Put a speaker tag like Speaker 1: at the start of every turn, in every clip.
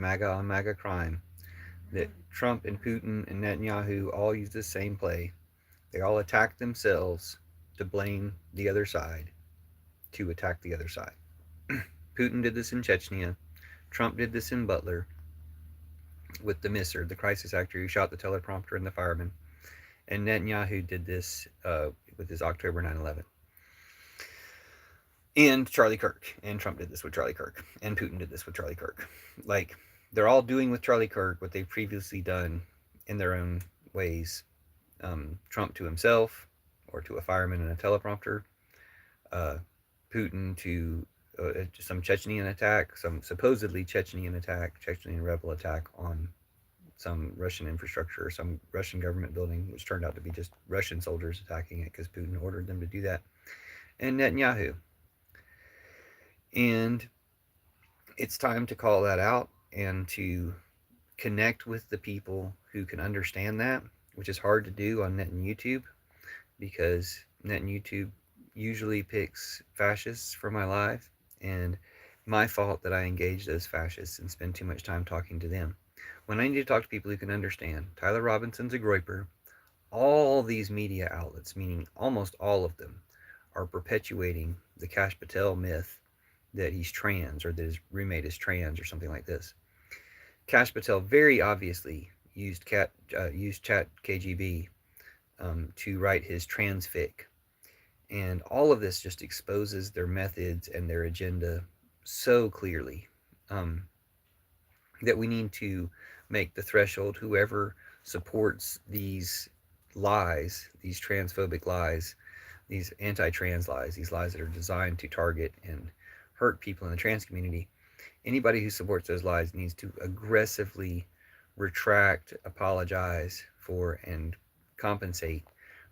Speaker 1: MAGA on MAGA crime, that Trump and Putin and Netanyahu all use the same play. They all attack themselves to blame the other side, to attack the other side. Putin did this in Chechnya. Trump did this in Butler with the Misser, the crisis actor who shot the teleprompter and the fireman. And Netanyahu did this with his October 9/11. And Charlie Kirk. And Trump did this with Charlie Kirk. And Putin did this with Charlie Kirk. Like, they're all doing with Charlie Kirk what they've previously done in their own ways. Trump to himself, or to a fireman and a teleprompter. Uh, Putin to some Chechnyan attack, some supposedly Chechnyan attack, Chechnyan rebel attack on some Russian infrastructure or some Russian government building, which turned out to be just Russian soldiers attacking it because Putin ordered them to do that. And Netanyahu. And it's time to call that out and to connect with the people who can understand that, which is hard to do on Net and YouTube because Net and YouTube usually picks fascists for my live, and my fault that I engage those fascists and spend too much time talking to them. When I need to talk to people who can understand, Tyler Robinson's a Groyper. All these media outlets, meaning almost all of them, are perpetuating the Kash Patel myth that he's trans or that his roommate is trans or something like this. Kash Patel very obviously used Chat KGB to write his trans fic, and all of this just exposes their methods and their agenda so clearly, um, that we need to make the threshold, whoever supports these lies, these transphobic lies, these anti-trans lies, these lies that are designed to target and hurt people in the trans community, anybody who supports those lies needs to aggressively retract, apologize for, and compensate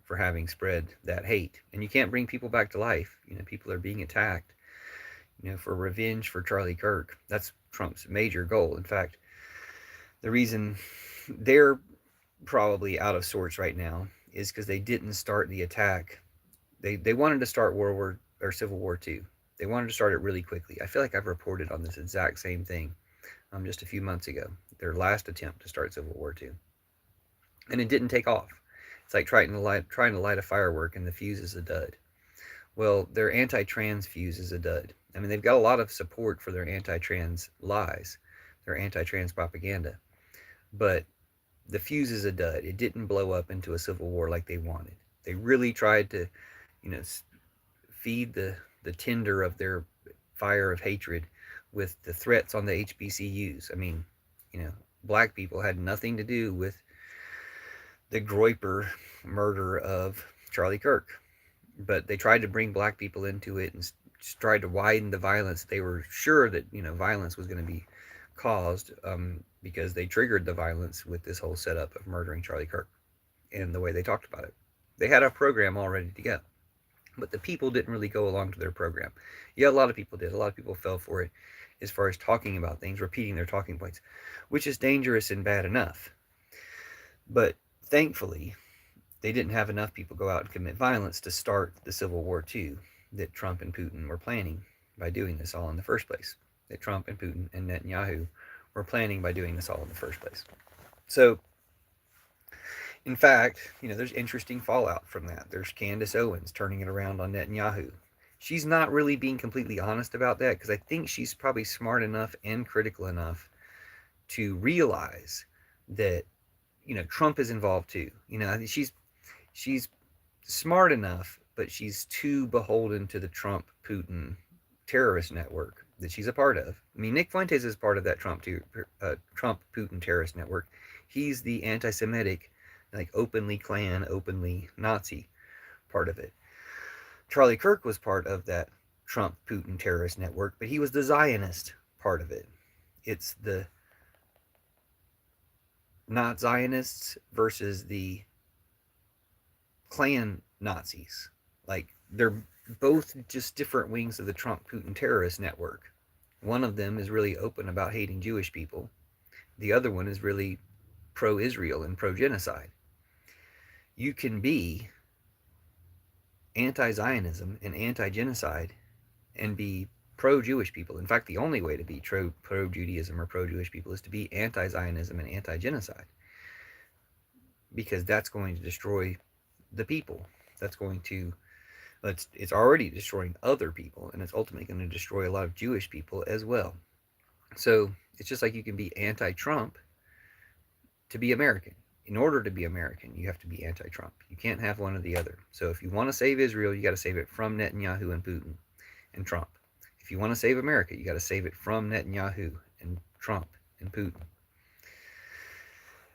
Speaker 1: for having spread that hate. And you can't bring people back to life. People are being attacked, for revenge for Charlie Kirk. That's Trump's major goal. In fact, the reason they're probably out of sorts right now is because they didn't start the attack. They wanted to start World War or Civil War II. They wanted to start it really quickly. I feel like I've reported on this exact same thing just a few months ago. Their last attempt to start Civil War II, and it didn't take off. It's like trying to light a firework and the fuse is a dud. Well, their anti-trans fuse is a dud. I mean, they've got a lot of support for their anti-trans lies, their anti-trans propaganda, but the fuse is a dud. It didn't blow up into a civil war like they wanted. They really tried to, you know, feed the tinder of their fire of hatred with the threats on the HBCUs. I mean, black people had nothing to do with the Groyper murder of Charlie Kirk, but they tried to bring black people into it and tried to widen the violence. They were sure that violence was going to be caused, because they triggered the violence with this whole setup of murdering Charlie Kirk and the way they talked about it. They had a program all ready to go, but the people didn't really go along to their program. Yeah, a lot of people did. A lot of people fell for it as far as talking about things, repeating their talking points, which is dangerous and bad enough. But thankfully, they didn't have enough people go out and commit violence to start the Civil War II that Trump and Putin were planning by doing this all in the first place. That Trump and Putin and Netanyahu were planning by doing this all in the first place. So, in fact, there's interesting fallout from that. There's Candace Owens turning it around on Netanyahu. She's not really being completely honest about that because I think she's probably smart enough and critical enough to realize that Trump is involved too. She's smart enough, but she's too beholden to the Trump Putin terrorist network that she's a part of. I mean, Nick Fuentes is part of that Trump Putin terrorist network. He's the anti-Semitic, like openly Klan, openly Nazi part of it. Charlie Kirk was part of that Trump Putin terrorist network, but he was the Zionist part of it. It's the not Zionists versus the Klan Nazis. Like, they're both just different wings of the Trump Putin terrorist network. One of them is really open about hating Jewish people. The other one is really pro-Israel and pro-genocide. You can be anti-Zionism and anti-genocide and be pro-Jewish people. In fact, the only way to be pro-Judaism or pro-Jewish people is to be anti-Zionism and anti-genocide, because that's going to destroy the people. That's going to it's already destroying other people, and it's ultimately going to destroy a lot of Jewish people as well. So it's just like you can be anti-Trump to be American. In order to be American, you have to be anti-Trump. You can't have one or the other. So if you want to save Israel, you got to save it from Netanyahu and Putin and Trump. If you want to save America, you got to save it from Netanyahu and Trump and Putin.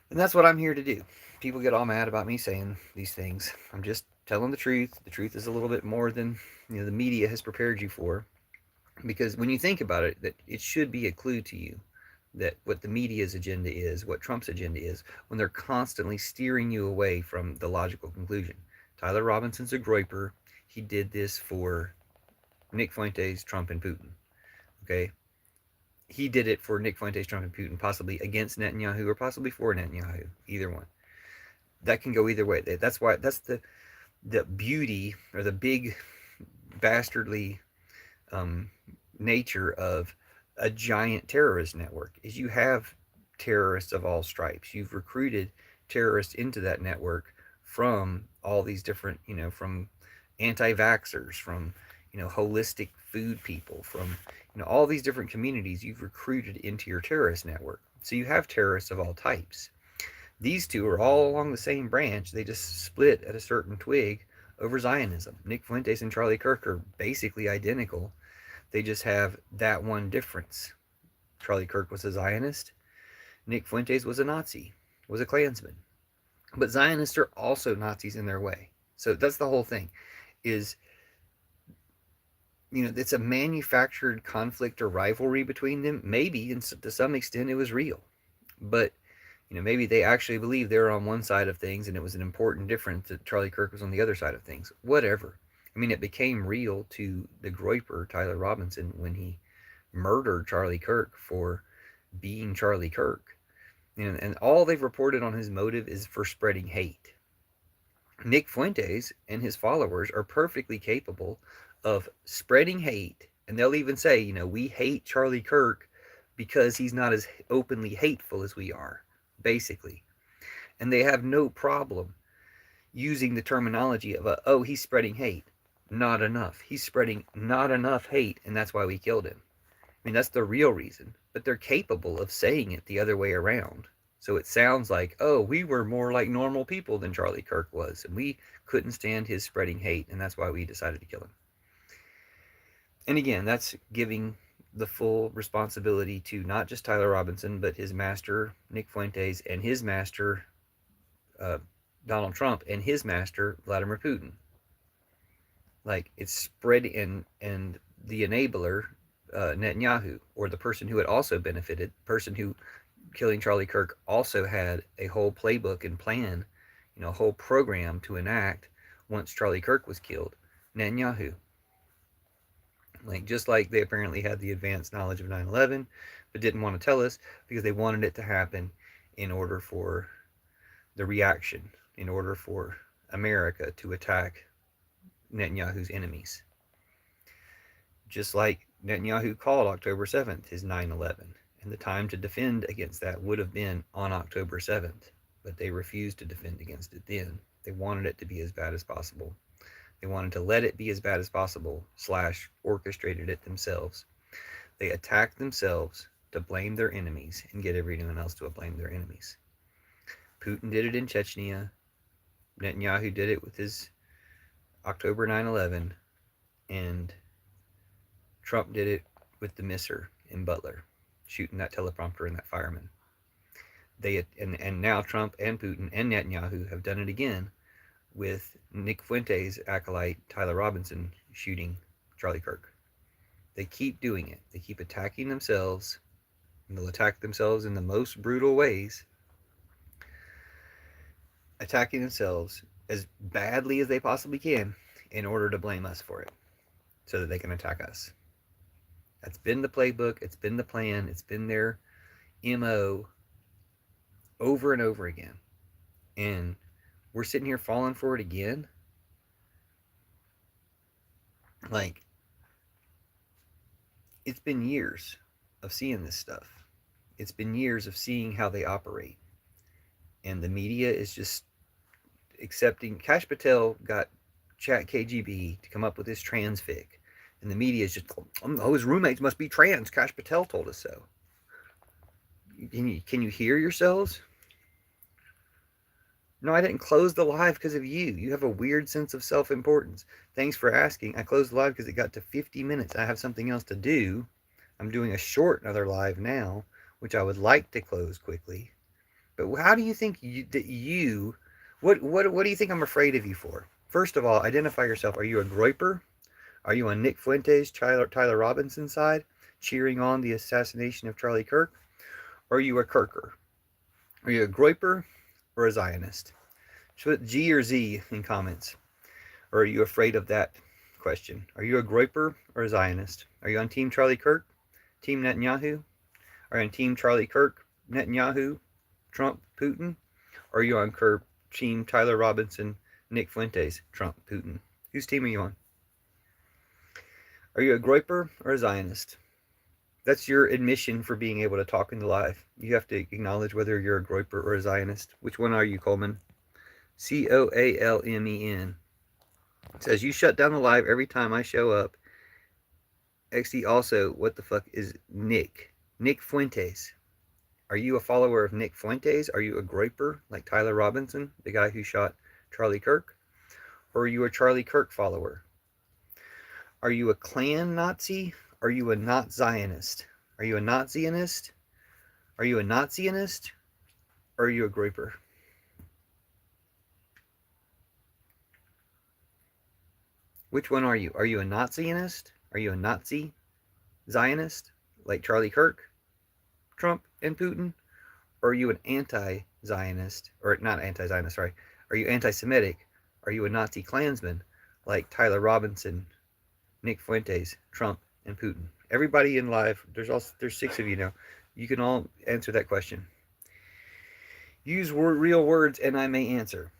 Speaker 1: And that's what I'm here to do. People get all mad about me saying these things. I'm just telling the truth. The truth is a little bit more than the media has prepared you for. Because when you think about it, that it should be a clue to you that what the media's agenda is, what Trump's agenda is, when they're constantly steering you away from the logical conclusion. Tyler Robinson's a Groyper. He did this for Nick Fuentes, Trump, and Putin. Okay? He did it for Nick Fuentes, Trump, and Putin, possibly against Netanyahu or possibly for Netanyahu. Either one. That can go either way. That's why that's the beauty or the big bastardly nature of a giant terrorist network is you have terrorists of all stripes. You've recruited terrorists into that network from all these different, from anti-vaxxers, from, holistic food people, from, all these different communities you've recruited into your terrorist network. So you have terrorists of all types. These two are all along the same branch. They just split at a certain twig over Zionism. Nick Fuentes and Charlie Kirk are basically identical. They just have that one difference. Charlie Kirk was a Zionist. Nick Fuentes was a Nazi, was a Klansman. But Zionists are also Nazis in their way. So that's the whole thing. Is, it's a manufactured conflict or rivalry between them. Maybe, and to some extent, it was real. But, maybe they actually believed they were on one side of things and it was an important difference that Charlie Kirk was on the other side of things. Whatever. I mean, it became real to the Groyper, Tyler Robinson, when he murdered Charlie Kirk for being Charlie Kirk. And all they've reported on his motive is for spreading hate. Nick Fuentes and his followers are perfectly capable of spreading hate, and they'll even say, we hate Charlie Kirk because he's not as openly hateful as we are, basically. And they have no problem using the terminology of, he's spreading hate. Not enough. He's spreading not enough hate, and that's why we killed him. I mean, that's the real reason. But they're capable of saying it the other way around. So it sounds like, we were more like normal people than Charlie Kirk was, and we couldn't stand his spreading hate, and that's why we decided to kill him. And again, that's giving the full responsibility to not just Tyler Robinson, but his master, Nick Fuentes, and his master, Donald Trump, and his master, Vladimir Putin. Like, it's spread and the enabler, Netanyahu, or the person who had also benefited, person who killing Charlie Kirk also had a whole playbook and plan, a whole program to enact once Charlie Kirk was killed, Netanyahu. Like, just like they apparently had the advanced knowledge of 9/11, but didn't want to tell us because they wanted it to happen in order for the reaction, in order for America to attack Netanyahu's enemies. Just like Netanyahu called October 7th his 9/11, and the time to defend against that would have been on October 7th, but they refused to defend against it then. They wanted it to be as bad as possible. They wanted to let it be as bad as possible, / orchestrated it themselves. They attacked themselves to blame their enemies and get everyone else to blame their enemies. Putin did it in Chechnya. Netanyahu did it with his October 9/11, and Trump did it with the Misser in Butler, shooting that teleprompter and that fireman. And now Trump and Putin and Netanyahu have done it again with Nick Fuentes' acolyte Tyler Robinson shooting Charlie Kirk. They keep doing it. They keep attacking themselves, and they'll attack themselves in the most brutal ways, attacking themselves as badly as they possibly can in order to blame us for it, so that they can attack us. That's been the playbook. It's been the plan. It's been their MO over and over again. And we're sitting here falling for it again. Like, it's been years of seeing this stuff. It's been years of seeing how they operate. And the media is just accepting. Kash Patel got Chat KGB to come up with this transfic. And the media is just, oh, his roommates must be trans. Kash Patel told us so. Can you hear yourselves? No, I didn't close the live because of you. You have a weird sense of self-importance. Thanks for asking. I closed the live because it got to 50 minutes. I have something else to do. I'm doing a short another live now, which I would like to close quickly. But how do you think what do you think I'm afraid of you for? First of all, identify yourself. Are you a Groyper? Are you on Nick Fuentes, Tyler Robinson side, cheering on the assassination of Charlie Kirk? Or are you a Kirker? Are you a Groyper or a Zionist? Put G or Z in comments. Or are you afraid of that question? Are you a Groyper or a Zionist? Are you on Team Charlie Kirk, Team Netanyahu? Are you on Team Charlie Kirk, Netanyahu, Trump, Putin? Or are you on Team Tyler Robinson, Nick Fuentes, Trump, Putin? Whose team are you on? Are you a Groyper or a Zionist? That's your admission for being able to talk in the live. You have to acknowledge whether you're a Groyper or a Zionist. Which one are you, Coleman? Coalmen. It says, you shut down the live every time I show up. XD also, what the fuck is Nick? Nick Fuentes. Are you a follower of Nick Fuentes? Are you a Groyper like Tyler Robinson, the guy who shot Charlie Kirk? Or are you a Charlie Kirk follower? Are you a Klan Nazi? Are you a not Zionist? Are you a Nazianist? Are you a Nazianist? Or are you a Groyper? Which one are you? Are you a Nazianist? Are you a Nazi Zionist like Charlie Kirk, Trump, and Putin? Or are you an anti-Zionist, or not anti-Zionist, sorry. Are you anti-Semitic? Are you a Nazi Klansman like Tyler Robinson, Nick Fuentes, Trump, and Putin? Everybody in live, there's 6 of you now. You can all answer that question. Use real words and I may answer.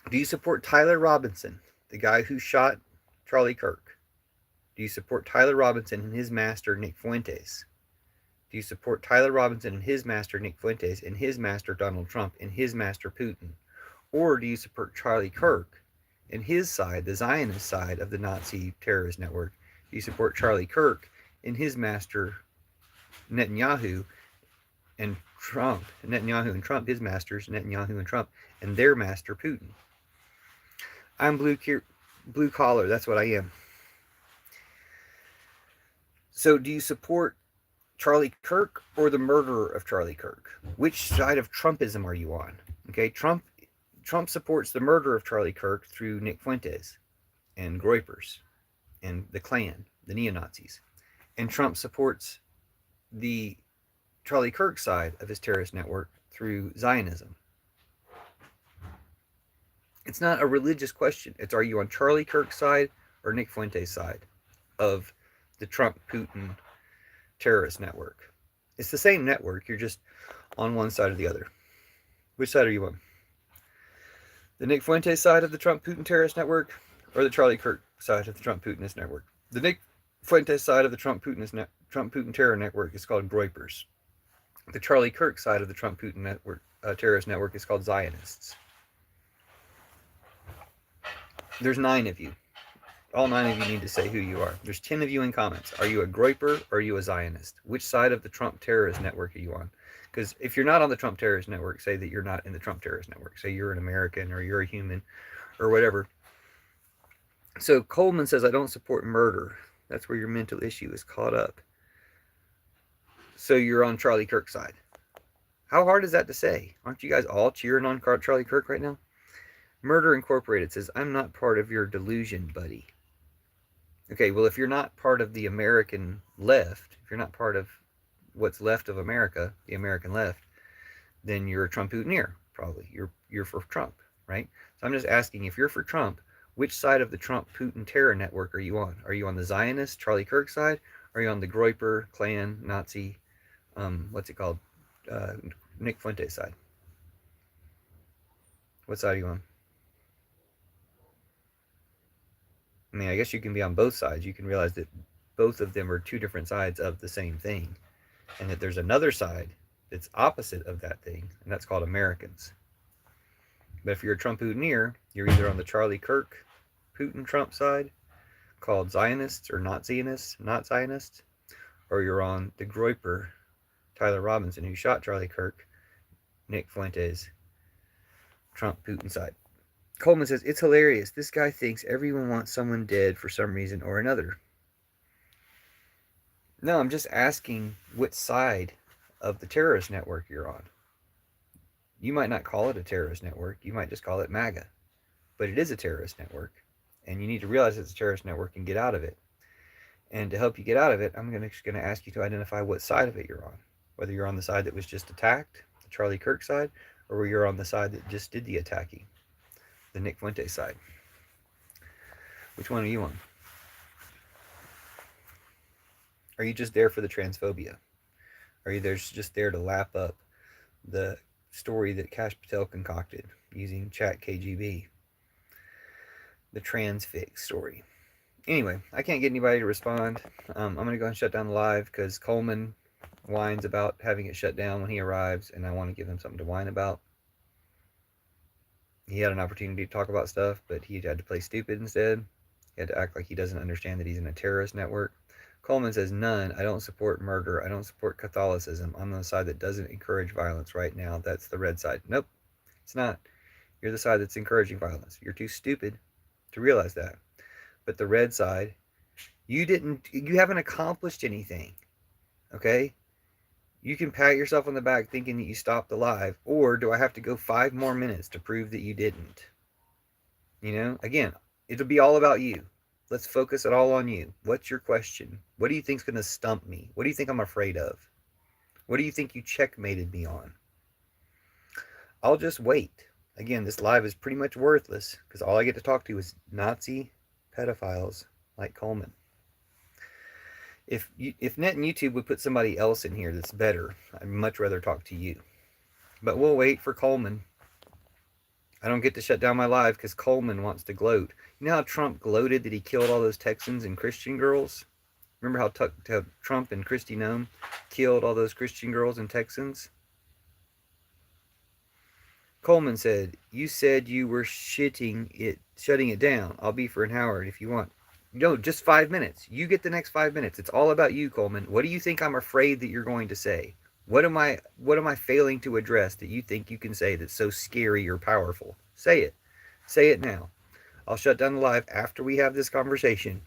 Speaker 1: Do you support Tyler Robinson, the guy who shot Charlie Kirk? Do you support Tyler Robinson and his master, Nick Fuentes? Do you support Tyler Robinson and his master, Nick Fuentes, and his master, Donald Trump, and his master, Putin? Or do you support Charlie Kirk and his side, the Zionist side of the Nazi terrorist network? Do you support Charlie Kirk and his master, Netanyahu, and Trump? Netanyahu and Trump, his masters, Netanyahu and Trump, and their master, Putin. I'm blue collar, that's what I am. So do you support Charlie Kirk or the murderer of Charlie Kirk? Which side of Trumpism are you on? Okay, Trump supports the murder of Charlie Kirk through Nick Fuentes and Groypers and the Klan, the neo-Nazis. And Trump supports the Charlie Kirk side of his terrorist network through Zionism. It's not a religious question. It's, are you on Charlie Kirk's side or Nick Fuentes' side of the Trump-Putin terrorist network? It's the same network. You're just on one side or the other. Which side are you on? The Nick Fuentes side of the Trump-Putin terrorist network or the Charlie Kirk side of the Trump-Putinist network? The Nick Fuentes side of the Trump-Putin terror network is called Groypers. The Charlie Kirk side of the Trump-Putin network, terrorist network is called Zionists. There's 9 of you. All 9 of you need to say who you are. There's 10 of you in comments. Are you a Groyper or are you a Zionist? Which side of the Trump terrorist network are you on? Because if you're not on the Trump terrorist network, say that you're not in the Trump terrorist network. Say you're an American or you're a human or whatever. So Coleman says, I don't support murder. That's where your mental issue is caught up. So you're on Charlie Kirk's side. How hard is that to say? Aren't you guys all cheering on Charlie Kirk right now? Murder Incorporated says, I'm not part of your delusion, buddy. Okay, well, if you're not part of the American left, if you're not part of what's left of America, the American left, then you're a Trump-Putineer, probably. You're for Trump, right? So I'm just asking, if you're for Trump, which side of the Trump-Putin terror network are you on? Are you on the Zionist, Charlie Kirk side? Or are you on the Groyper, Klan, Nazi, what's it called? Nick Fuentes side? What side are you on? I mean, I guess you can be on both sides. You can realize that both of them are two different sides of the same thing, and that there's another side that's opposite of that thing, and that's called Americans. But if you're a Trump Putineer, you're either on the Charlie Kirk Putin Trump side, called Zionists or not Zionists, not Zionists, or you're on the Groyper Tyler Robinson, who shot Charlie Kirk, Nick Fuentes, Trump Putin side. Coleman says, it's hilarious. This guy thinks everyone wants someone dead for some reason or another. No, I'm just asking what side of the terrorist network you're on. You might not call it a terrorist network. You might just call it MAGA. But it is a terrorist network. And you need to realize it's a terrorist network and get out of it. And to help you get out of it, I'm just going to ask you to identify what side of it you're on. Whether you're on the side that was just attacked, the Charlie Kirk side, or you're on the side that just did the attacking, the Nick Fuentes side. Which one are you on? Are you just there for the transphobia? Are you just there to lap up the story that Kash Patel concocted using Chat KGB? The transfix story. Anyway, I can't get anybody to respond. I'm going to go and shut down the live because Coleman whines about having it shut down when he arrives, and I want to give him something to whine about. He had an opportunity to talk about stuff, but he had to play stupid instead. He had to act like he doesn't understand that he's in a terrorist network. Coleman says, none. I don't support murder. I don't support Catholicism. I'm on the side that doesn't encourage violence right now. That's the red side. Nope, it's not. You're the side that's encouraging violence. You're too stupid to realize that. But the red side, you haven't accomplished anything. Okay? You can pat yourself on the back thinking that you stopped the live, or do I have to go 5 more minutes to prove that you didn't? Again, it'll be all about you. Let's focus it all on you. What's your question? What do you think's going to stump me? What do you think I'm afraid of? What do you think you checkmated me on? I'll just wait. Again, this live is pretty much worthless because all I get to talk to is Nazi pedophiles like Coleman. If Net and YouTube would put somebody else in here that's better, I'd much rather talk to you. But we'll wait for Coleman. I don't get to shut down my live because Coleman wants to gloat. You know how Trump gloated that he killed all those Texans and Christian girls? Remember how Trump and Kristi Noem killed all those Christian girls and Texans? Coleman said, you said you were shutting it down. I'll be for an hour if you want. No, just 5 minutes. You get the next 5 minutes. It's all about you, Coleman. What do you think I'm afraid that you're going to say? What am I failing to address that you think you can say that's so scary or powerful? Say it. Say it now. I'll shut down the live after we have this conversation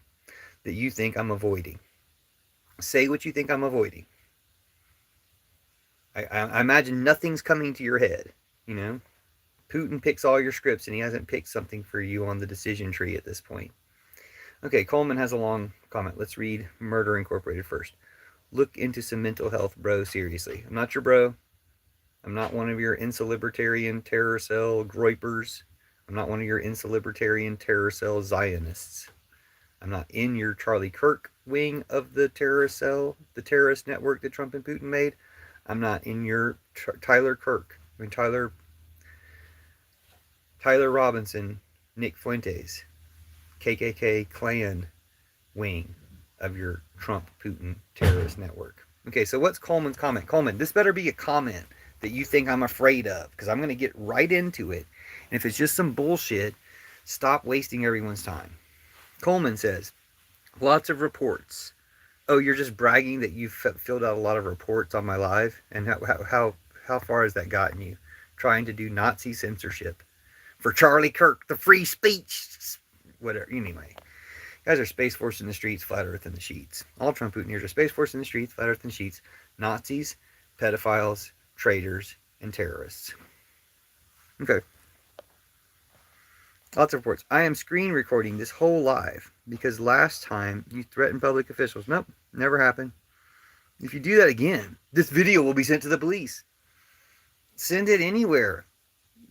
Speaker 1: that you think I'm avoiding. Say what you think I'm avoiding. I imagine nothing's coming to your head, Putin picks all your scripts and he hasn't picked something for you on the decision tree at this point. Okay, Coleman has a long comment. Let's read Murder Incorporated first. Look into some mental health, bro, seriously. I'm not your bro. I'm not one of your insulibertarian terror cell Groypers. I'm not one of your insulibertarian terror cell Zionists. I'm not in your Charlie Kirk wing of the terrorist cell, the terrorist network that Trump and Putin made. I'm not in your Tyler Robinson, Nick Fuentes, KKK Klan wing of your Trump-Putin terrorist network. Okay, so what's Coleman's comment? Coleman, this better be a comment that you think I'm afraid of, because I'm going to get right into it. And if it's just some bullshit, stop wasting everyone's time. Coleman says, lots of reports. Oh, you're just bragging that you've filled out a lot of reports on my live? And how far has that gotten you? Trying to do Nazi censorship for Charlie Kirk, the free speech, whatever. Anyway, guys are Space Force in the streets, flat earth in the sheets. All Trump Putineers are Space Force in the streets, flat earth in the sheets, Nazis, pedophiles, traitors, and terrorists. Okay. Lots of reports. I am screen recording this whole live because last time you threatened public officials. Nope, never happened. If you do that again, this video will be sent to the police. Send it anywhere.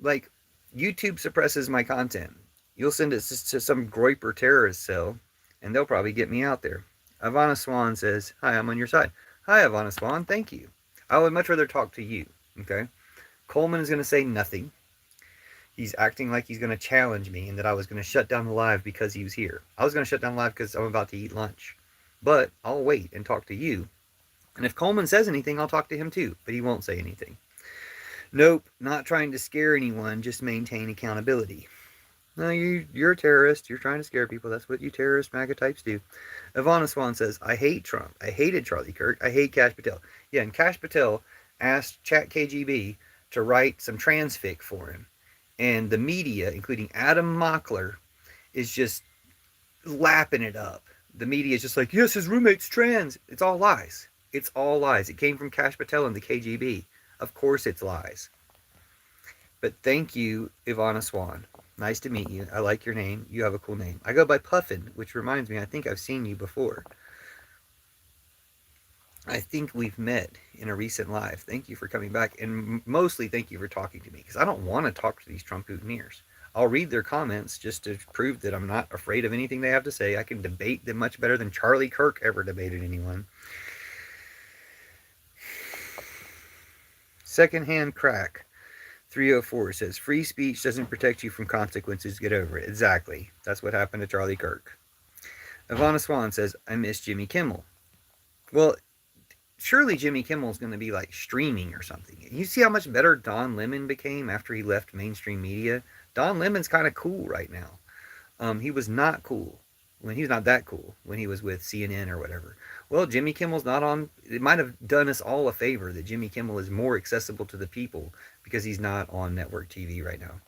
Speaker 1: Like, YouTube suppresses my content. You'll send it to some Groyper terrorist cell, and they'll probably get me out there. Ivana Swan says, hi, I'm on your side. Hi, Ivana Swan, thank you. I would much rather talk to you, okay? Coleman is going to say nothing. He's acting like he's going to challenge me and that I was going to shut down the live because he was here. I was going to shut down the live because I'm about to eat lunch. but I'll wait and talk to you. And if Coleman says anything, I'll talk to him too, but he won't say anything. Nope, not trying to scare anyone, just maintain accountability. No, you're a terrorist. You're trying to scare people. That's what you terrorist MAGA types do. Ivana Swan says, I hate Trump. I hated Charlie Kirk. I hate Kash Patel. Yeah, and Kash Patel asked Chat KGB to write some transfic for him. And the media, including Adam Mockler, is just lapping it up. The media is just like, yes, his roommate's trans. It's all lies. It's all lies. It came from Kash Patel and the KGB. Of course it's lies. But thank you, Ivana Swan. Nice to meet you. I like your name. You have a cool name. I go by Puffin, which reminds me, I think I've seen you before. I think we've met in a recent live. Thank you for coming back. And mostly thank you for talking to me, because I don't want to talk to these Trump-Putiners. I'll read their comments just to prove that I'm not afraid of anything they have to say. I can debate them much better than Charlie Kirk ever debated anyone. Secondhand crack. 304 says, free speech doesn't protect you from consequences. Get over it. Exactly. That's what happened to Charlie Kirk. Ivana Swan says, I miss Jimmy Kimmel. Well, surely Jimmy Kimmel's going to be like streaming or something. You see how much better Don Lemon became after he left mainstream media? Don Lemon's kind of cool right now. He was not cool when he's not that cool when he was with CNN or whatever. Well, Jimmy Kimmel's not on. It might have done us all a favor that Jimmy Kimmel is more accessible to the people because he's not on network TV right now.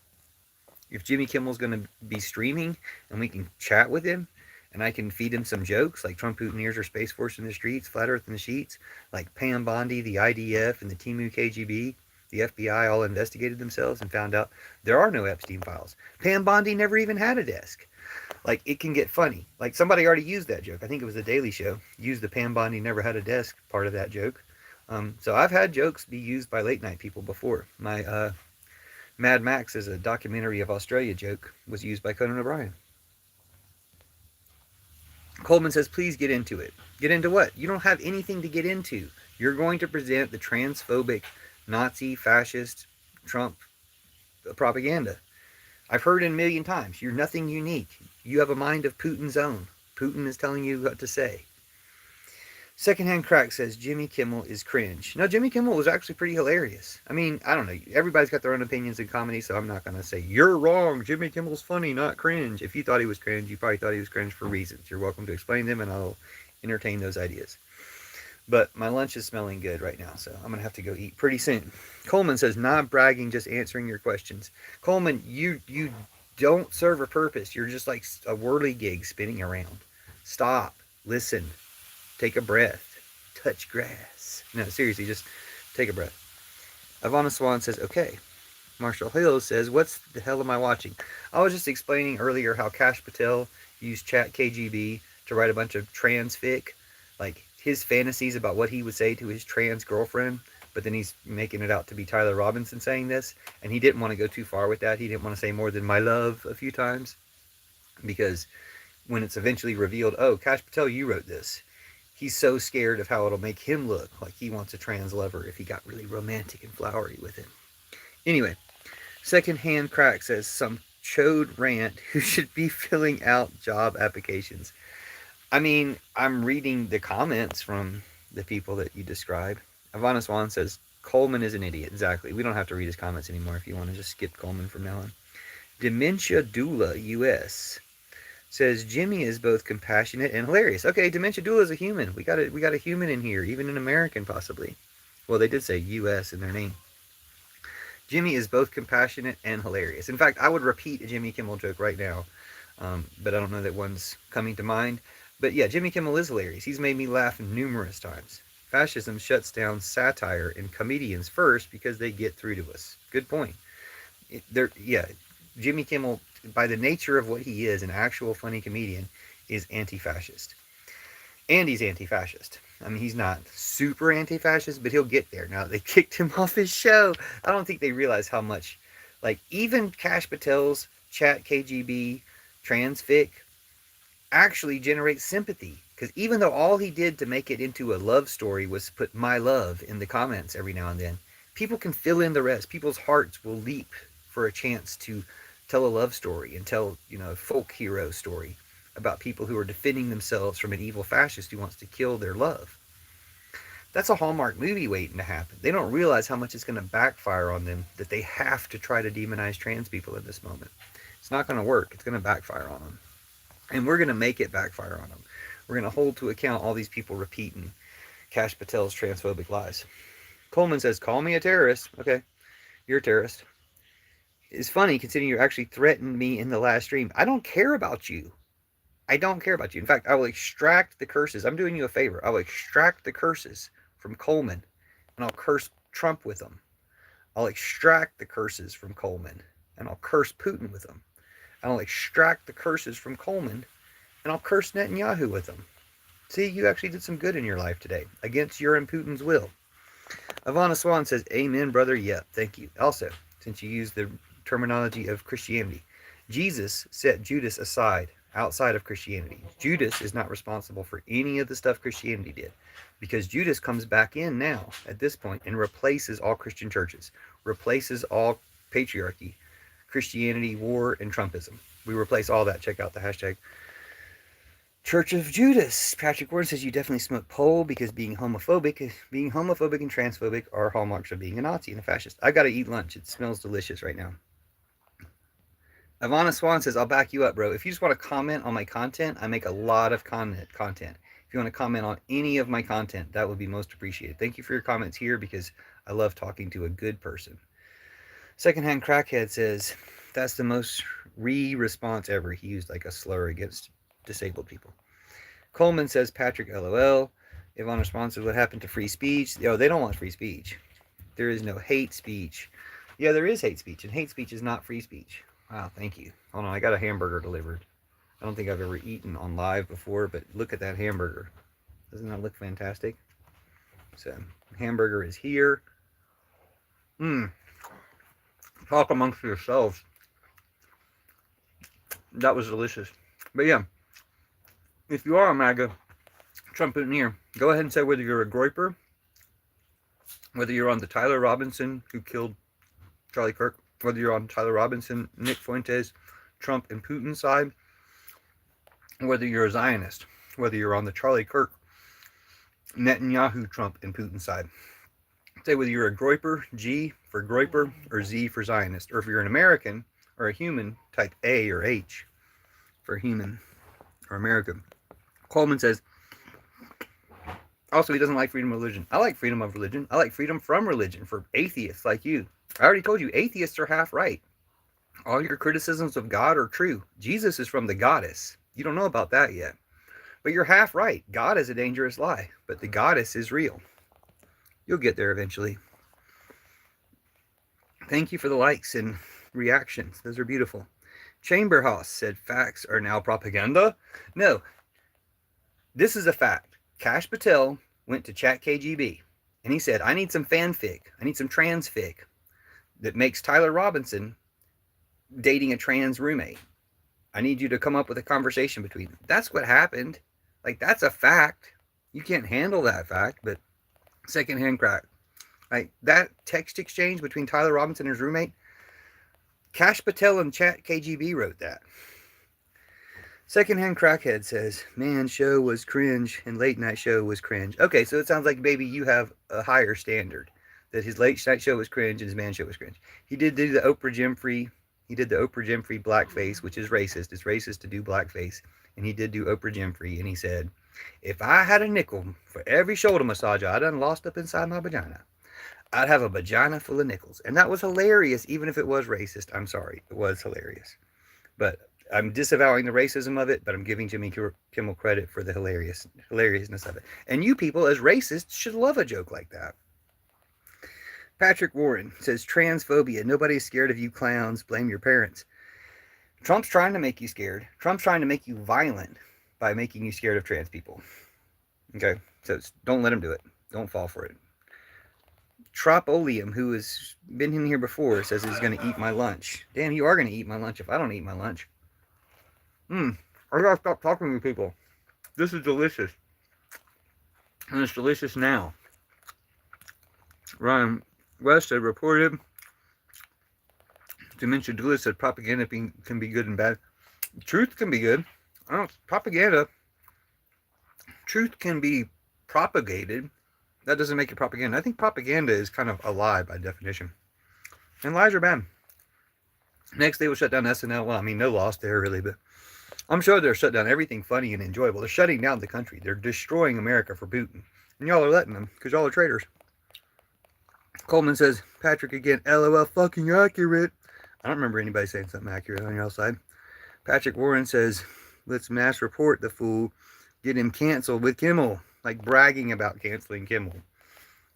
Speaker 1: If Jimmy Kimmel's going to be streaming and we can chat with him and I can feed him some jokes like Trump Putiners or Space Force in the streets, Flat Earth in the sheets, like Pam Bondi, the IDF, and the Timu KGB, the FBI all investigated themselves and found out there are no Epstein files. Pam Bondi never even had a desk. Like, it can get funny. Like, somebody already used that joke. I think it was The Daily Show. Used the Pam Bondi never had a desk part of that joke. So I've had jokes be used by late night people before. My Mad Max is a documentary of Australia joke was used by Conan O'Brien. Coleman says, please get into it. Get into what? You don't have anything to get into. You're going to present the transphobic, Nazi, fascist, Trump propaganda. I've heard it a million times. You're nothing unique. You have a mind of Putin's own. Putin is telling you what to say. Secondhand Crack says Jimmy Kimmel is cringe. No, Jimmy Kimmel was actually pretty hilarious. I mean, I don't know. Everybody's got their own opinions in comedy, so I'm not going to say, you're wrong. Jimmy Kimmel's funny, not cringe. If you thought he was cringe, you probably thought he was cringe for reasons. You're welcome to explain them, and I'll entertain those ideas. But my lunch is smelling good right now, so I'm going to have to go eat pretty soon. Coleman says, not bragging, just answering your questions. Coleman, you don't serve a purpose. You're just like a whirligig spinning around. Stop. Listen. Take a breath. Touch grass. No, seriously, just take a breath. Ivana Swan says, okay. Marshall Hill says, what the hell am I watching? I was just explaining earlier how Kash Patel used Chat KGB to write a bunch of trans fic, like his fantasies about what he would say to his trans girlfriend, but then he's making it out to be Tyler Robinson saying this, and he didn't want to go too far with that. He didn't want to say more than my love a few times, because when it's eventually revealed, oh, Kash Patel, you wrote this, he's so scared of how it'll make him look like he wants a trans lover if he got really romantic and flowery with it. Anyway, Secondhand Crack says, some chode rant who should be filling out job applications. I mean, I'm reading the comments from the people that you describe. Ivana Swan says, Coleman is an idiot. Exactly. We don't have to read his comments anymore if you want to just skip Coleman from now on. Dementia Doula US says, Jimmy is both compassionate and hilarious. Okay, Dementia Doula is a human. We got a human in here, even an American possibly. Well, they did say US in their name. Jimmy is both compassionate and hilarious. In fact, I would repeat a Jimmy Kimmel joke right now, but I don't know that one's coming to mind. But yeah, Jimmy Kimmel is hilarious. He's made me laugh numerous times. Fascism shuts down satire and comedians first because they get through to us. Good point. Jimmy Kimmel, by the nature of what he is, an actual funny comedian, is anti-fascist. And he's anti-fascist. I mean, he's not super anti-fascist, but he'll get there. Now, they kicked him off his show. I don't think they realize how much, like, even Kash Patel's Chat KGB transfic actually generates sympathy. Because even though all he did to make it into a love story was put my love in the comments every now and then, people can fill in the rest. People's hearts will leap for a chance to tell a love story and tell, a folk hero story about people who are defending themselves from an evil fascist who wants to kill their love. That's a Hallmark movie waiting to happen. They don't realize how much it's going to backfire on them, that they have to try to demonize trans people in this moment. It's not going to work. It's going to backfire on them. And we're going to make it backfire on them. We're going to hold to account all these people repeating Kash Patel's transphobic lies. Coleman says, call me a terrorist. Okay, you're a terrorist. It's funny considering you actually threatened me in the last stream. I don't care about you. I don't care about you. In fact, I will extract the curses. I'm doing you a favor. I will extract the curses from Coleman, and I'll curse Trump with them. I'll extract the curses from Coleman, and I'll curse Putin with them. And I'll extract the curses from Coleman, and I'll curse Netanyahu with them. See, you actually did some good in your life today, against your and Putin's will. Ivana Swan says, amen, brother. Yep, thank you. Also, since you used the terminology of Christianity, Jesus set Judas aside outside of Christianity. Judas is not responsible for any of the stuff Christianity did, because Judas comes back in now at this point and replaces all Christian churches, replaces all patriarchy, Christianity, war, and Trumpism. We replace all that. Check out the hashtag Church of Judas. Patrick Warren says you definitely smoke pole because being homophobic and transphobic are hallmarks of being a Nazi and a fascist. I gotta eat lunch. It smells delicious right now. Ivana Swan says, I'll back you up, bro. If you just want to comment on my content, I make a lot of content. If you want to comment on any of my content, that would be most appreciated. Thank you for your comments here because I love talking to a good person. Secondhand Crackhead says, that's the most response ever. He used like a slur against disabled people. Coleman says, Patrick, LOL. Ivana Swan says, what happened to free speech? Oh, they don't want free speech. There is no hate speech. Yeah, there is hate speech, and hate speech is not free speech. Wow, thank you. Hold on, I got a hamburger delivered. I don't think I've ever eaten on live before, but look at that hamburger. Doesn't that look fantastic? So, hamburger is here. Talk amongst yourselves. That was delicious. But yeah, if you are a MAGA Trump-neer, go ahead and say whether you're a Groyper, whether you're on the Tyler Robinson who killed Charlie Kirk, whether you're on Tyler Robinson, Nick Fuentes, Trump, and Putin side, whether you're a Zionist, whether you're on the Charlie Kirk, Netanyahu, Trump, and Putin side. Say whether you're a Groyper, G for Groyper, or Z for Zionist, or if you're an American or a human, type A or H for human or American. Coleman says, also, he doesn't like freedom of religion. I like freedom of religion. I like freedom from religion for atheists like you. I already told you, atheists are half right. All your criticisms of God are true. Jesus is from the goddess. You don't know about that yet. But you're half right. God is a dangerous lie, but the goddess is real. You'll get there eventually. Thank you for the likes and reactions. Those are beautiful. Chamberhouse said facts are now propaganda. No, this is a fact. Kash Patel went to ChatKGB and he said, I need some fanfic. I need some transfic that makes Tyler Robinson dating a trans roommate. I need you to come up with a conversation between them. That's what happened. Like, that's a fact. You can't handle that fact, but secondhand crack. Like, that text exchange between Tyler Robinson and his roommate, Kash Patel and ChatKGB wrote that. Secondhand Crackhead says, man, show was cringe and late night show was cringe. Okay, so it sounds like maybe you have a higher standard. That his late night show was cringe and his man show was cringe. He did do the Oprah Winfrey. He did the Oprah Winfrey blackface, which is racist. It's racist to do blackface. And he did do Oprah Winfrey. And he said, if I had a nickel for every shoulder massage I done lost up inside my vagina, I'd have a vagina full of nickels. And that was hilarious, even if it was racist. I'm sorry. It was hilarious. But I'm disavowing the racism of it, but I'm giving Jimmy Kimmel credit for the hilariousness of it. And you people, as racists, should love a joke like that. Patrick Warren says, transphobia. Nobody's scared of you clowns. Blame your parents. Trump's trying to make you scared. Trump's trying to make you violent by making you scared of trans people. Okay? So don't let him do it. Don't fall for it. Tropolium, who has been in here before, says he's going to eat my lunch. Damn, you are going to eat my lunch if I don't eat my lunch. I gotta stop talking to people. This is delicious. And it's delicious now. Ryan West said, reported. Dementia Doolittle said, propaganda can be good and bad. Truth can be good. Propaganda. Truth can be propagated. That doesn't make it propaganda. I think propaganda is kind of a lie by definition. And lies are bad. Next, they will shut down SNL. Well, I mean, no loss there, really, but I'm sure they're shut down everything funny and enjoyable. They're shutting down the country. They're destroying America for Putin. And y'all are letting them because y'all are traitors. Coleman says, Patrick again, LOL, fucking accurate. I don't remember anybody saying something accurate on your side. Patrick Warren says, let's mass report the fool. Get him canceled with Kimmel. Like bragging about canceling Kimmel.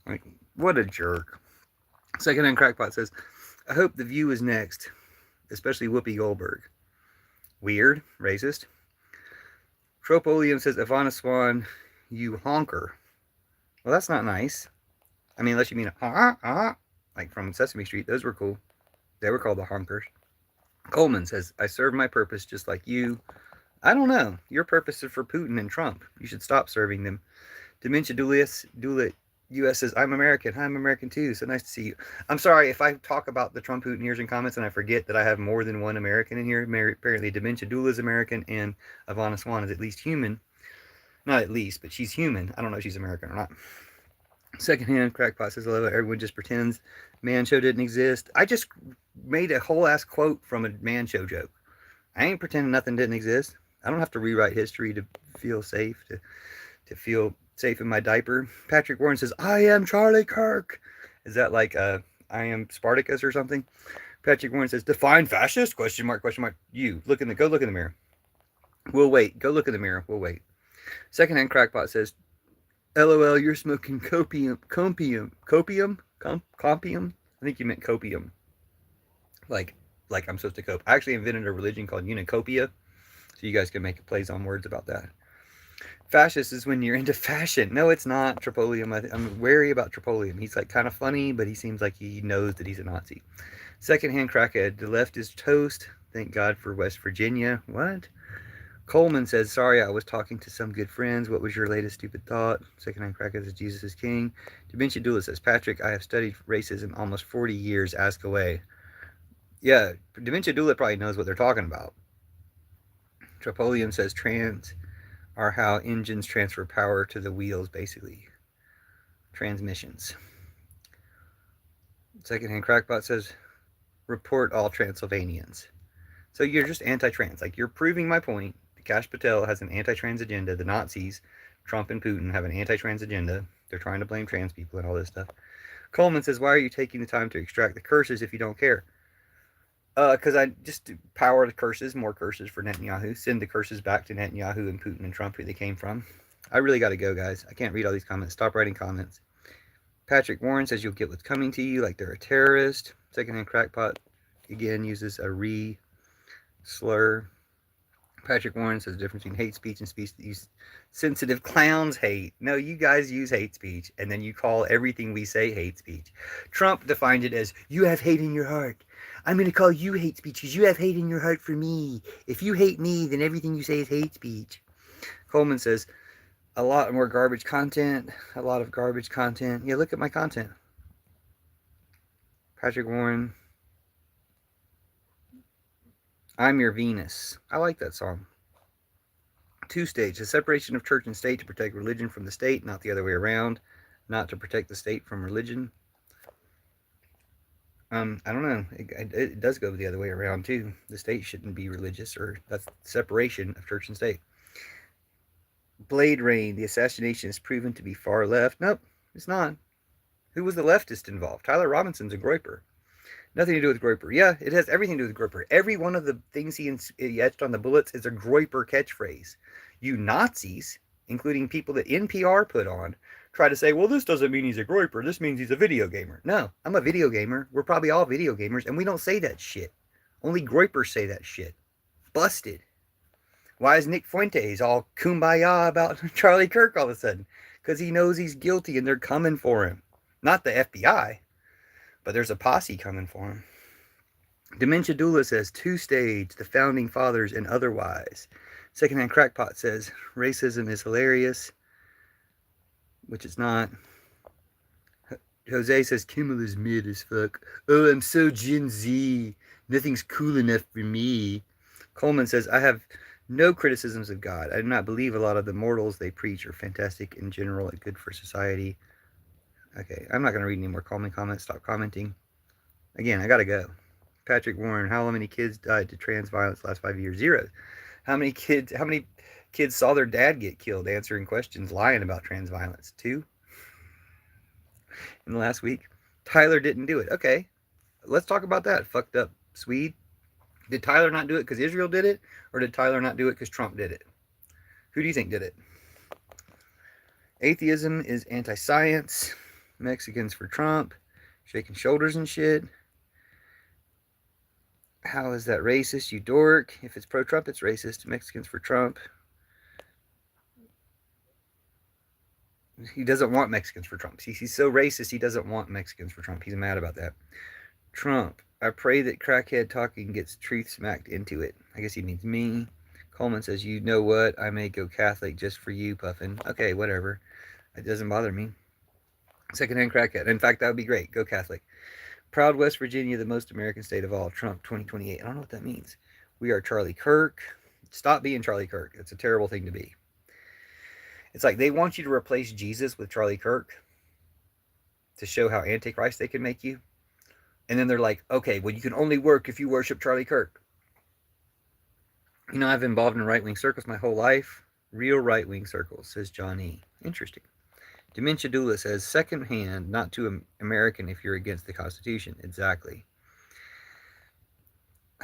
Speaker 1: Like, what a jerk. Secondhand Crackpot says, I hope The View is next. Especially Whoopi Goldberg. Weird. Racist. Tropolium says, Ivana Swan, you honker. Well, that's not nice. I mean, unless you mean like from Sesame Street. Those were cool. They were called the honkers. Coleman says, I serve my purpose just like you. I don't know. Your purpose is for Putin and Trump. You should stop serving them. Dementia Dulit US says, I'm American. Hi, I'm American too. So nice to see you. I'm sorry if I talk about the Trump Putin ears in comments and I forget that I have more than one American in here. Apparently, Dementia Dula is American and Ivana Swan is at least human. Not at least, but she's human. I don't know if she's American or not. Secondhand Crackpot says, hello, everyone just pretends Man Show didn't exist. I just made a whole ass quote from a Man Show joke. I ain't pretending nothing didn't exist. I don't have to rewrite history to feel safe, to feel safe in my diaper. Patrick Warren says, I am Charlie Kirk. Is that like I am Spartacus or something? Patrick Warren says, define fascist? Question mark, question mark. You, go look in the mirror. We'll wait. Go look in the mirror. We'll wait. Secondhand Crackpot says, LOL, you're smoking copium. I think you meant copium. Like I'm supposed to cope. I actually invented a religion called Unicopia. So you guys can make plays on words about that. Fascist is when you're into fashion. No, it's not. Tropolium. I'm wary about Tropolium. He's like kind of funny, but he seems like he knows that he's a Nazi. Secondhand Crackhead. The left is toast. Thank God for West Virginia. What? Coleman says, sorry, I was talking to some good friends. What was your latest stupid thought? Secondhand Crackhead says, Jesus is king. Dementia Dula says, Patrick, I have studied racism almost 40 years. Ask away. Yeah, Dementia Dula probably knows what they're talking about. Tropolium says, trans are how engines transfer power to the wheels, basically. Transmissions. Secondhand Crackpot says, report all Transylvanians. So you're just anti-trans. Like, you're proving my point. Kash Patel has an anti-trans agenda. The Nazis, Trump and Putin, have an anti-trans agenda. They're trying to blame trans people and all this stuff. Coleman says, why are you taking the time to extract the curses if you don't care? Because I just power the curses, more curses for Netanyahu. Send the curses back to Netanyahu and Putin and Trump, who they came from. I really got to go, guys. I can't read all these comments. Stop writing comments. Patrick Warren says, you'll get what's coming to you like they're a terrorist. Secondhand Crackpot, again, uses a slur. Patrick Warren says the difference between hate speech and speech that use sensitive clowns hate. No, you guys use hate speech, and then you call everything we say hate speech. Trump defined it as, you have hate in your heart. I'm going to call you hate speech because you have hate in your heart for me. If you hate me, then everything you say is hate speech. Coleman says, a lot more garbage content. A lot of garbage content. Yeah, look at my content. Patrick Warren. I'm Your Venus. I like that song. 2-stage. The separation of church and state to protect religion from the state, not the other way around. Not to protect the state from religion. I don't know. It does go the other way around, too. The state shouldn't be religious, or that's separation of church and state. Blade Rain. The assassination is proven to be far left. Nope, it's not. Who was the leftist involved? Tyler Robinson's a Groyper. Nothing to do with Groyper. Yeah, it has everything to do with Groyper. Every one of the things he etched on the bullets is a Groyper catchphrase. You Nazis, including people that NPR put on, try to say, well, this doesn't mean he's a Groyper. This means he's a video gamer. No, I'm a video gamer. We're probably all video gamers, and we don't say that shit. Only Groypers say that shit. Busted. Why is Nick Fuentes all kumbaya about Charlie Kirk all of a sudden? Because he knows he's guilty and they're coming for him. Not the FBI. But there's a posse coming for him. Dementia Dula says, 2-stage, the founding fathers and otherwise. Secondhand Crackpot says, racism is hilarious. Which it's not. Jose says, Kimmel is mid as fuck. Oh, I'm so Gen Z. Nothing's cool enough for me. Coleman says, I have No criticisms of God. I do not believe a lot of the morals they preach are fantastic in general and good for society. Okay, I'm not going to read any more calming comments. Stop commenting. Again, I got to go. Patrick Warren, how many kids died to trans violence last 5 years? Zero. How many kids saw their dad get killed answering questions, lying about trans violence? Two in the last week. Tyler didn't do it. Okay, let's talk about that. Fucked up Swede. Did Tyler not do it because Israel did it, or did Tyler not do it because Trump did it? Who do you think did it? Atheism is anti-science. Mexicans for Trump. Shaking shoulders and shit. How is that racist, you dork? If it's pro-Trump, it's racist. Mexicans for Trump. He doesn't want Mexicans for Trump. He's so racist, he doesn't want Mexicans for Trump. He's mad about that. Trump, I pray that crackhead talking gets truth smacked into it. I guess he means me. Coleman says, you know what? I may go Catholic just for you, Puffin. Okay, whatever. It doesn't bother me. Secondhand crackhead. In fact, that would be great. Go Catholic. Proud West Virginia, the most American state of all. Trump 2028. I don't know what that means. We are Charlie Kirk. Stop being Charlie Kirk. It's a terrible thing to be. It's like they want you to replace Jesus with Charlie Kirk to show how antichrist they can make you. And then they're like, okay, well, you can only work if you worship Charlie Kirk. You know, I've been involved in right-wing circles my whole life. Real right-wing circles, says John E. Interesting. Dementia Doula says, second hand, not too American if you're against the Constitution. Exactly.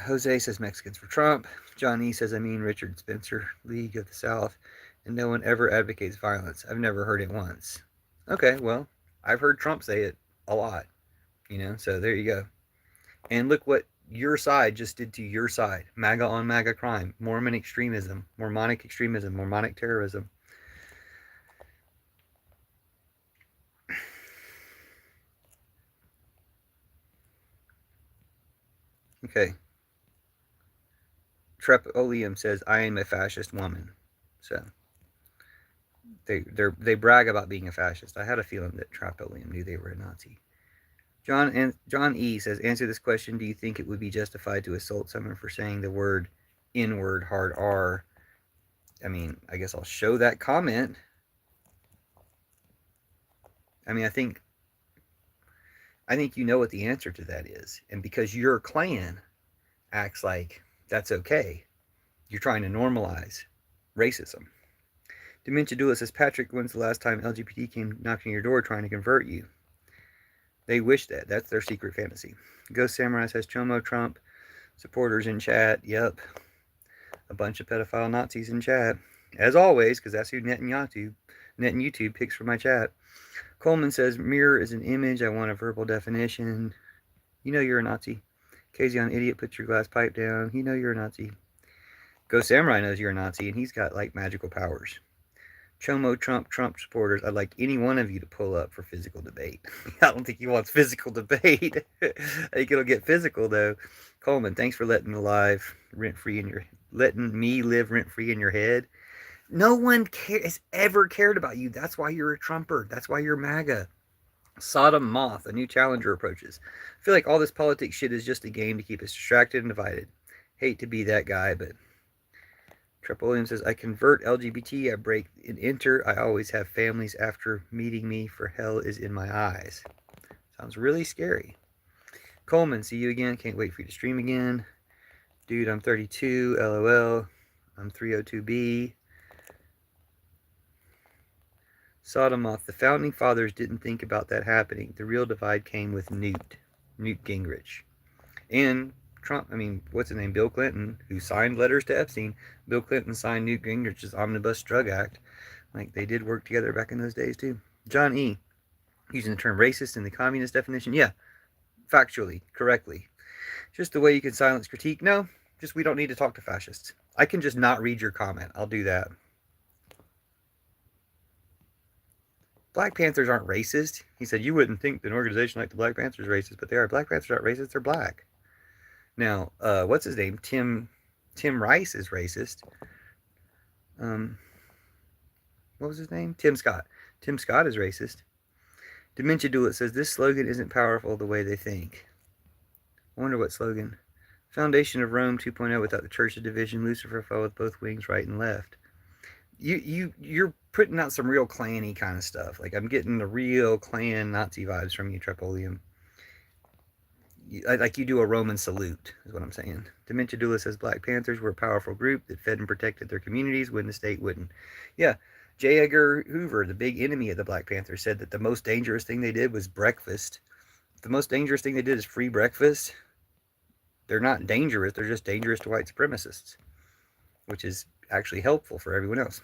Speaker 1: Jose says Mexicans for Trump. John E. says, I mean Richard Spencer, League of the South. And no one ever advocates violence. I've never heard it once. Okay, well, I've heard Trump say it a lot. You know, so there you go. And look what your side just did to your side. MAGA on MAGA crime. Mormon extremism. Mormonic extremism. Mormonic terrorism. Okay. Trepoleum says, I am a fascist woman. So they brag about being a fascist. I had a feeling that Trepoleum knew they were a Nazi. John E. says, answer this question. Do you think it would be justified to assault someone for saying the word N-word, hard R? I mean, I guess I'll show that comment. I mean, I think you know what the answer to that is. And because your clan acts like that's okay, you're trying to normalize racism. Dementia Doula says, Patrick, when's the last time LGBT came knocking your door trying to convert you? They wish that. That's their secret fantasy. Ghost Samurai says, Chomo Trump supporters in chat. Yep. A bunch of pedophile Nazis in chat. As always, because that's who Net and YouTube picks for my chat. Coleman says, mirror is an image. I want a verbal definition. You know you're a Nazi. Kazion idiot, put your glass pipe down. You know you're a Nazi. Ghost Samurai knows you're a Nazi, and he's got, like, magical powers. Chomo Trump supporters, I'd like any one of you to pull up for physical debate. I don't think he wants physical debate. I think it'll get physical, though. Coleman, thanks for letting me live rent-free in your head. No one has ever cared about you. That's why you're a Trumper. That's why you're MAGA. Sodom Moth, a new challenger approaches. I feel like all this politics shit is just a game to keep us distracted and divided. Hate to be that guy, but Trepoleum says, I convert LGBT, I break and enter. I always have families after meeting me, for hell is in my eyes. Sounds really scary. Coleman, see you again. Can't wait for you to stream again. Dude, I'm 32. LOL. I'm 302B. Sodomoth, the founding fathers didn't think about that happening. The real divide came with Newt Gingrich. And Trump, what's his name? Bill Clinton, who signed letters to Epstein. Bill Clinton signed Newt Gingrich's Omnibus Drug Act. Like, they did work together back in those days, too. John E., using the term racist in the communist definition. Yeah, factually, correctly. Just the way you can silence critique. No, just we don't need to talk to fascists. I can just not read your comment. I'll do that. Black Panthers aren't racist. He said, you wouldn't think that an organization like the Black Panthers is racist, but they are. Black Panthers aren't racist. They're black. Now, what's his name? Tim Rice is racist. What was his name? Tim Scott. Tim Scott is racist. Dementia Doula says, this slogan isn't powerful the way they think. I wonder what slogan. Foundation of Rome 2.0, without the church of division, Lucifer fell with both wings, right and left. You're putting out some real clanny kind of stuff. Like, I'm getting the real clan Nazi vibes from you, Trepolium. Like you do a Roman salute, is what I'm saying. Dementia Dula says Black Panthers were a powerful group that fed and protected their communities when the state wouldn't. Yeah, J. Edgar Hoover, the big enemy of the Black Panthers, said that the most dangerous thing they did was breakfast. The most dangerous thing they did is free breakfast. They're not dangerous, they're just dangerous to white supremacists, which is actually helpful for everyone else.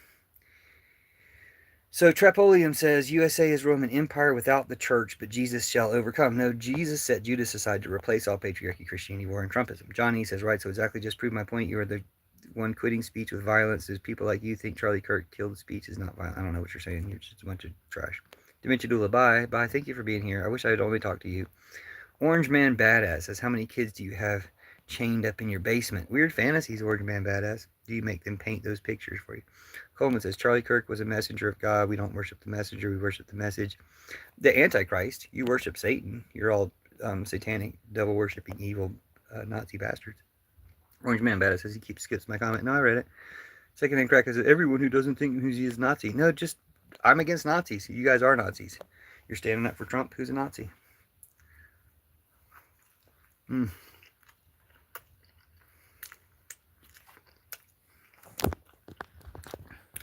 Speaker 1: So Trepolium says, USA is Roman Empire without the church, but Jesus shall overcome. No, Jesus set Judas aside to replace all patriarchy, Christianity, war, and Trumpism. Johnny says, right, so exactly, just prove my point. You are the one quitting speech with violence. Is people like you think Charlie Kirk killed speech is not violent. I don't know what you're saying. You're just a bunch of trash. Dementia Dula, bye. Bye. Thank you for being here. I wish I had only talked to you. Orange Man Badass says, how many kids do you have chained up in your basement? Weird fantasies, Orange Man Badass. Do you make them paint those pictures for you? Coleman says, Charlie Kirk was a messenger of God. We don't worship the messenger. We worship the message. The Antichrist. You worship Satan. You're all satanic, devil-worshipping, evil Nazi bastards. Orange Man Badass says, he skips my comment. No, I read it. Secondhand Cracker says, everyone who doesn't think he is Nazi. No, just, I'm against Nazis. You guys are Nazis. You're standing up for Trump, who's a Nazi.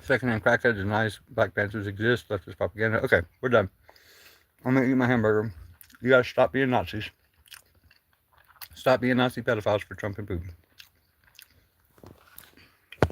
Speaker 1: Secondhand Crackhead denies Black Panthers exist. Leftist propaganda. Okay, we're done. I'm gonna eat my hamburger. You guys stop being Nazis. Stop being Nazi pedophiles for Trump and Putin.